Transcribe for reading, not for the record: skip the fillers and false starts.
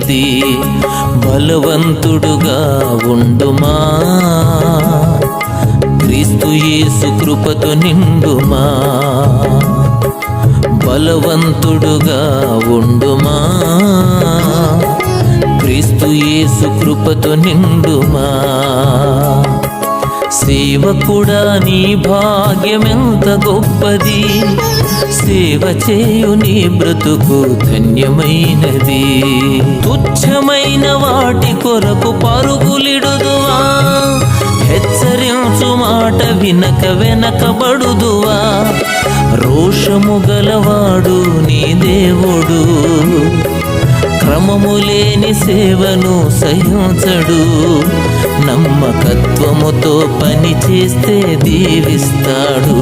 ఉన్నది. బలవంతుడుగా ఉండుమా, క్రీస్తు యేసు కృపతో నిండుమా. బలవంతుడుగా ఉండుమా, క్రీస్తు యేసు కృపతో నిండుమా. సేవకుడా నీ భాగ్యమెంత గొప్పది, సేవ చేయు నీ బ్రతుకు ధన్యమైనది. తుచ్చమైన వాటి కొరకు పరుగులిడుదువా, హెచ్చరించు మాట వినక వెనకబడుదువా. రోషము గలవాడు నీ దేవుడు, క్రమము లేని సేవను సహించడు. నమ్మకత్వముతో పని చేస్తే దీవిస్తాడు.